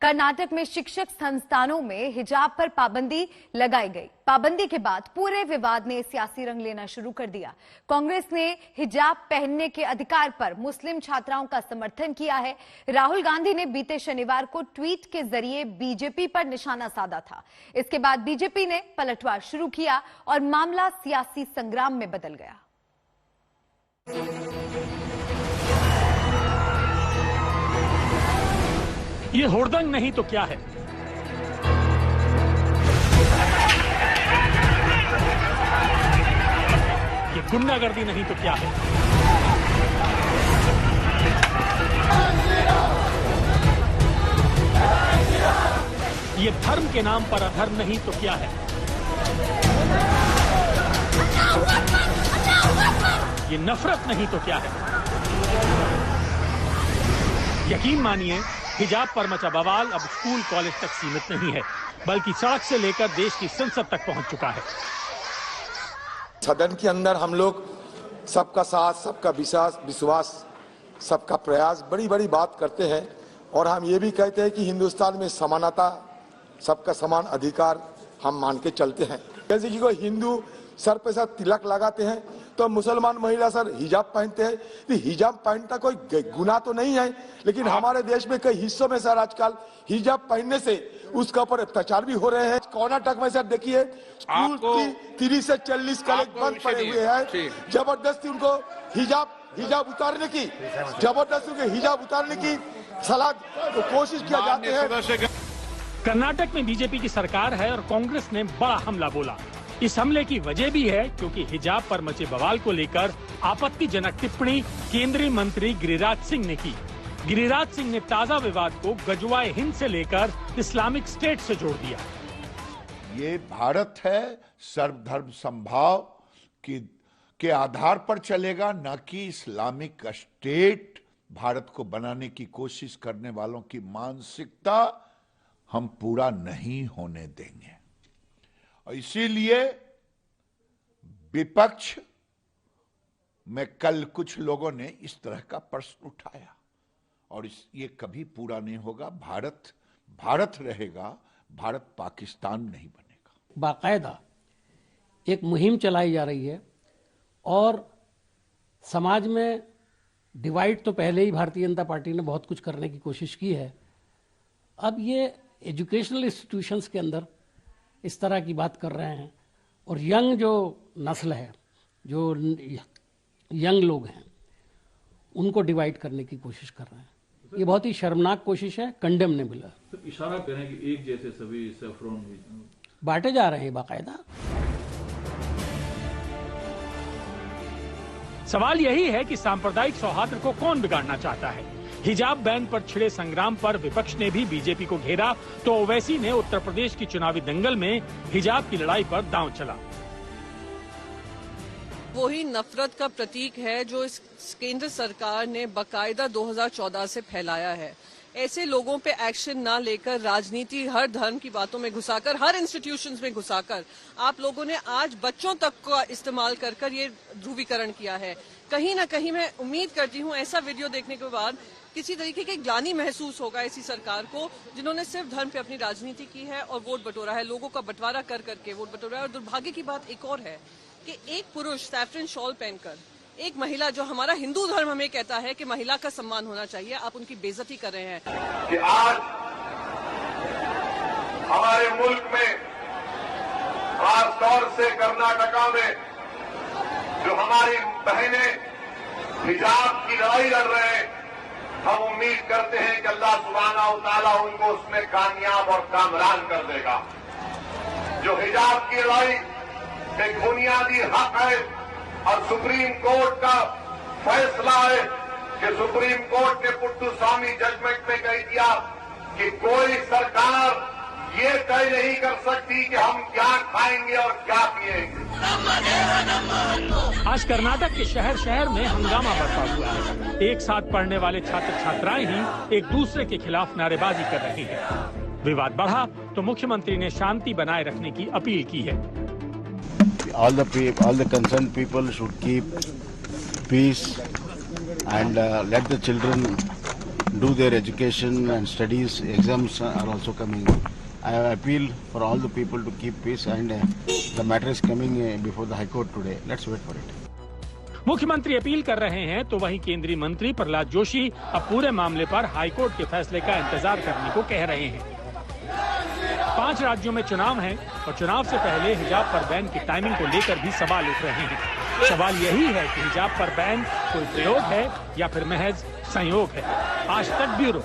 कर्नाटक में शिक्षक संस्थानों में हिजाब पर पाबंदी लगाई गई। पाबंदी के बाद पूरे विवाद ने सियासी रंग लेना शुरू कर दिया। कांग्रेस ने हिजाब पहनने के अधिकार पर मुस्लिम छात्राओं का समर्थन किया है। राहुल गांधी ने बीते शनिवार को ट्वीट के जरिए बीजेपी पर निशाना साधा था। इसके बाद बीजेपी ने पलटवार शुरू किया और मामला सियासी संग्राम में बदल गया। ये हुड़दंग नहीं तो क्या है? ये गुंडागर्दी नहीं तो क्या है? ये धर्म के नाम पर अधर्म नहीं तो क्या है? ये नफरत नहीं तो क्या है? यकीन मानिए, हिजाब पर मचा बवाल अब स्कूल कॉलेज तक सीमित नहीं है, बल्कि सड़क से लेकर देश की संसद तक पहुंच चुका है। सदन के अंदर हम लोग सबका साथ, सबका विश्वास, सबका प्रयास, बड़ी बड़ी बात करते हैं और हम ये भी कहते हैं कि हिंदुस्तान में समानता, सबका समान अधिकार हम मान के चलते हैं। जैसे कि कोई हिंदू सर पे सर तिलक लगाते हैं तो मुसलमान महिला सर हिजाब पहनते हैं। तो हिजाब पहनना कोई गुनाह तो नहीं है, लेकिन हमारे देश में कई हिस्सों में सर आजकल हिजाब पहनने से उसके ऊपर अत्याचार भी हो रहे हैं। कर्नाटक में सर देखिए, स्कूल की 30 से 40 कॉलेज बंद पड़े हुए हैं। जबरदस्ती उनको हिजाब उतारने की सलाह कोशिश किया जाते हैं। कर्नाटक में बीजेपी की सरकार है और कांग्रेस ने बड़ा हमला बोला। इस हमले की वजह भी है क्योंकि हिजाब पर मचे बवाल को लेकर आपत्तिजनक टिप्पणी केंद्रीय मंत्री गिरिराज सिंह ने की। गिरिराज सिंह ने ताजा विवाद को गजवाए हिंद से लेकर इस्लामिक स्टेट से जोड़ दिया। ये भारत है, सर्वधर्म समभाव के आधार पर चलेगा, न कि इस्लामिक स्टेट भारत को बनाने की कोशिश करने वालों की मानसिकता हम पूरा नहीं होने देंगे। इसीलिए विपक्ष में कल कुछ लोगों ने इस तरह का प्रश्न उठाया और ये कभी पूरा नहीं होगा। भारत रहेगा, भारत पाकिस्तान नहीं बनेगा। बाकायदा एक मुहिम चलाई जा रही है और समाज में डिवाइड तो पहले ही भारतीय जनता पार्टी ने बहुत कुछ करने की कोशिश की है। अब ये एजुकेशनल इंस्टीट्यूशंस के अंदर इस तरह की बात कर रहे हैं और यंग जो नस्ल है, जो यंग लोग हैं, उनको डिवाइड करने की कोशिश कर रहे हैं। ये बहुत ही शर्मनाक कोशिश है, कंडेमनेबल है। तो इशारा करें कि एक जैसे सभी सैफरॉन बांटे जा रहे हैं बाकायदा। सवाल यही है कि सांप्रदायिक सौहार्द को कौन बिगाड़ना चाहता है। हिजाब बैन पर छिड़े संग्राम पर विपक्ष ने भी बीजेपी को घेरा तो ओवैसी ने उत्तर प्रदेश की चुनावी दंगल में हिजाब की लड़ाई पर दांव चला। वही नफरत का प्रतीक है जो इस केंद्र सरकार ने बाकायदा 2014 से फैलाया है। ऐसे लोगों पे एक्शन ना लेकर, राजनीति हर धर्म की बातों में घुसाकर, हर इंस्टीट्यूशंस में घुसाकर आप लोगों ने आज बच्चों तक का इस्तेमाल कर ये ध्रुवीकरण किया है। कहीं ना कहीं मैं उम्मीद करती हूँ ऐसा वीडियो देखने के बाद किसी तरीके की ग्लानि महसूस होगा ऐसी सरकार को, जिन्होंने सिर्फ धर्म पे अपनी राजनीति की है और वोट बटोरा है, लोगों का बंटवारा कर करके वोट बटोरा है। और दुर्भाग्य की बात एक और है कि एक पुरुष सैफरन शॉल पहनकर, एक महिला, जो हमारा हिंदू धर्म हमें कहता है कि महिला का सम्मान होना चाहिए, आप उनकी बेइज्जती कर रहे हैं। कि आज हमारे मुल्क में, खासतौर से कर्नाटका में, जो हमारी बहनें हिजाब की लड़ाई लड़ रहे हैं, हम उम्मीद करते हैं कि अल्लाह सुब्हानहू तआला उनको उसमें कामयाब और कामरान कर देगा। जो हिजाब की लड़ाई एक बुनियादी हक है और सुप्रीम कोर्ट का फैसला है कि सुप्रीम कोर्ट ने पुट्टुस्वामी जजमेंट में कह दिया कि कोई सरकार ये तय नहीं कर सकती कि हम क्या खाएंगे और क्या पिएंगे। आज कर्नाटक के शहर शहर में हंगामा बरपा हुआ है। एक साथ पढ़ने वाले छात्र छात्राएं ही एक दूसरे के खिलाफ नारेबाजी कर रहे हैं। विवाद बढ़ा तो मुख्यमंत्री ने शांति बनाए रखने की अपील की है। All the concerned people should keep peace and let the children do their education and studies. Exams are also coming. I appeal for all the people to keep peace, and the matter is coming before the High Court today. Let's wait for it. मुख्यमंत्री appeal कर रहे हैं तो वहीं केंद्रीय मंत्री प्रहलाद जोशी अब पूरे मामले पर हाईकोर्ट के फैसले का इंतजार करने को कह रहे हैं। 5 राज्यों में चुनाव हैं और चुनाव से पहले हिजाब पर बैन की टाइमिंग को लेकर भी सवाल उठ रहे हैं। सवाल यही है कि हिजाब पर बैन कोई प्रयोग है या फिर महज संयोग है। आज तक ब्यूरो।